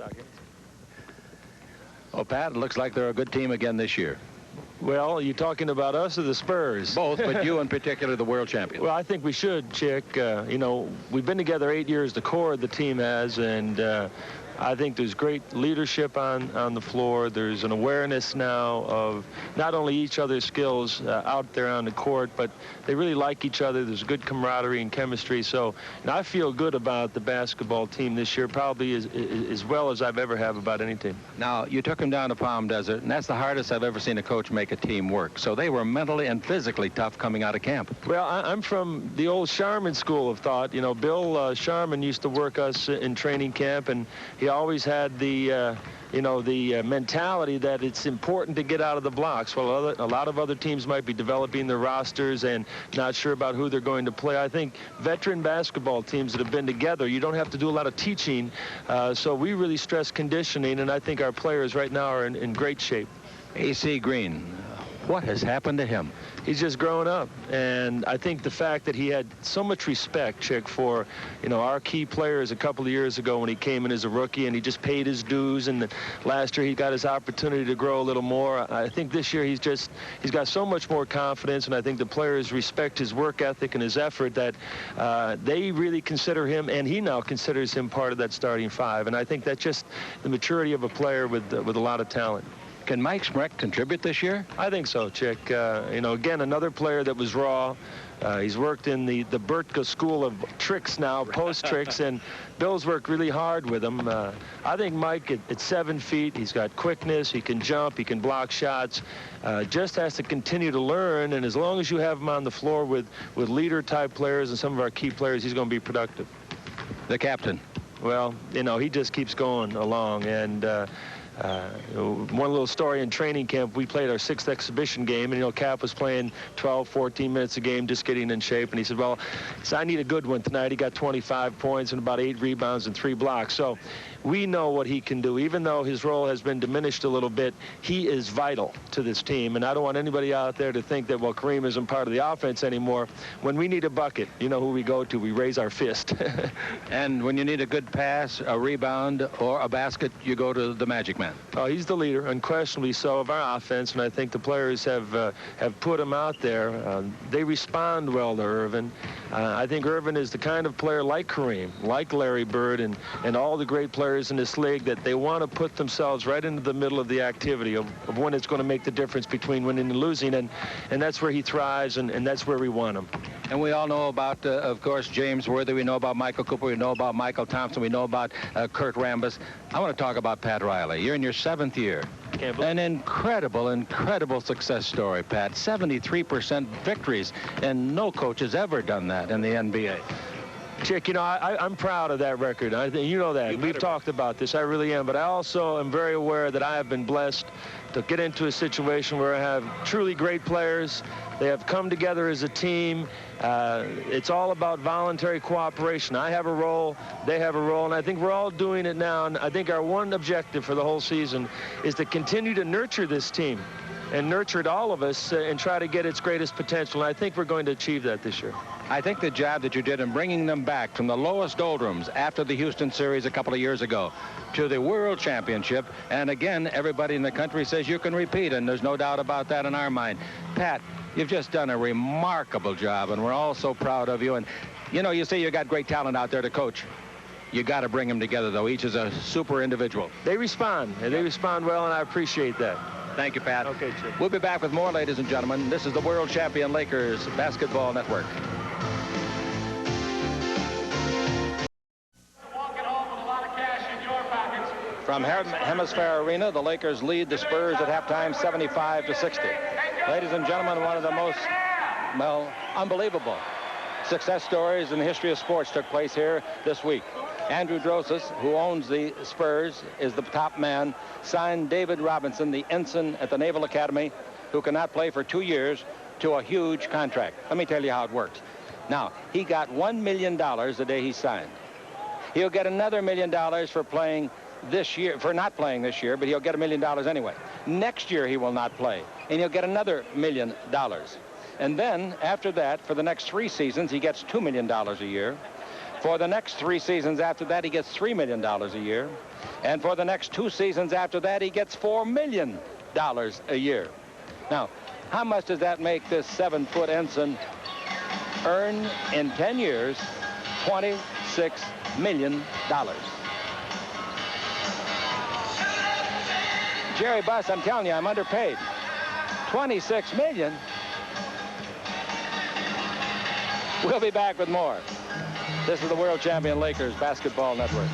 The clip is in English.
Stockings. Oh, Pat, it looks like they're a good team again this year. Well, are you talking about us or the Spurs? Both, but you in particular, the world champion. Well, I think we should, Chick. You know, we've been together 8 years, the core of the team has, and I think there's great leadership on the floor. There's an awareness now of not only each other's skills out there on the court, but they really like each other. There's good camaraderie and chemistry. So I feel good about the basketball team this year, probably as well as I've ever have about any team. Now, you took them down to Palm Desert, and that's the hardest I've ever seen a coach make a team work. So they were mentally and physically tough coming out of camp. Well, I'm from the old Sharman school of thought. You know, Bill Sharman used to work us in training camp, and he always had the mentality that it's important to get out of the blocks. Well, a lot of other teams might be developing their rosters and not sure about who they're going to play. I think veteran basketball teams that have been together, you don't have to do a lot of teaching. So we really stress conditioning, and I think our players right now are in great shape. A.C. Green, what has happened to him? He's just grown up, and I think the fact that he had so much respect, Chick, for our key players a couple of years ago when he came in as a rookie, and he just paid his dues, and last year he got his opportunity to grow a little more. I think this year he's got so much more confidence, and I think the players respect his work ethic and his effort that they really consider him, and he now considers him part of that starting five, and I think that's just the maturity of a player with a lot of talent. Can Mike Schmreck contribute this year? I think so, Chick. Again, another player that was raw. He's worked in the Bertka school of tricks now, post tricks, and Bill's worked really hard with him. I think Mike at 7 feet, he's got quickness, he can jump, he can block shots, just has to continue to learn, and as long as you have him on the floor with leader-type players and some of our key players, he's going to be productive. The captain? Well, he just keeps going along, and one little story in training camp, we played our 6th exhibition game, and Cap was playing 12, 14 minutes a game, just getting in shape, and he said, well, I need a good one tonight. He got 25 points and about 8 rebounds and 3 blocks. So we know what he can do. Even though his role has been diminished a little bit, he is vital to this team, and I don't want anybody out there to think that, well, Kareem isn't part of the offense anymore. When we need a bucket, you know who we go to. We raise our fist. And when you need a good pass, a rebound, or a basket, you go to the Magic Man. Oh, he's the leader, unquestionably so, of our offense, and I think the players have put him out there. They respond well to Irvin. I think Irvin is the kind of player like Kareem, like Larry Bird, and all the great players in this league that they want to put themselves right into the middle of the activity of when it's going to make the difference between winning and losing, and that's where he thrives, and that's where we want him. And we all know about, of course, James Worthy. We know about Michael Cooper. We know about Michael Thompson. We know about Kurt Rambis. I want to talk about Pat Riley. You're in your 7th year. An incredible success story, Pat. 73% victories, and no coach has ever done that in the NBA. Chick, I'm proud of that record. You know that. We've talked about this. I really am. But I also am very aware that I have been blessed to get into a situation where I have truly great players. They have come together as a team. It's all about voluntary cooperation. I have a role, they have a role, and I think we're all doing it now. And I think our one objective for the whole season is to continue to nurture this team and nurture it, all of us, and try to get its greatest potential. And I think we're going to achieve that this year. I think the job that you did in bringing them back from the lowest doldrums after the Houston series a couple of years ago to the World Championship, and again, everybody in the country says you can repeat, and there's no doubt about that in our mind. Pat, you've just done a remarkable job, and we're all so proud of you. And, you say you got great talent out there to coach. You got to bring them together, though. Each is a super individual. They respond, and they respond well, and I appreciate that. Thank you, Pat. Okay, Chip. We'll be back with more, ladies and gentlemen. This is the World Champion Lakers Basketball Network. From Hemisphere Arena, the Lakers lead the Spurs at halftime 75-60. Ladies and gentlemen, one of the most, unbelievable success stories in the history of sports took place here this week. Andrew Drosis, who owns the Spurs, is the top man, signed David Robinson, the ensign at the Naval Academy, who cannot play for 2 years, to a huge contract. Let me tell you how it works. Now, he got $1 million the day he signed. He'll get another $1 million for playing this year, for not playing this year, but he'll get $1 million anyway. Next year he will not play, and he'll get another $1 million. And then, after that, for the next 3 seasons, he gets $2 million a year. For the next 3 seasons after that, he gets $3 million a year. And for the next 2 seasons after that, he gets $4 million a year. Now, how much does that make this 7-foot ensign earn in 10 years? $26 million. Jerry Buss, I'm telling you, I'm underpaid. $26 million. We'll be back with more. This is the World Champion Lakers Basketball Network.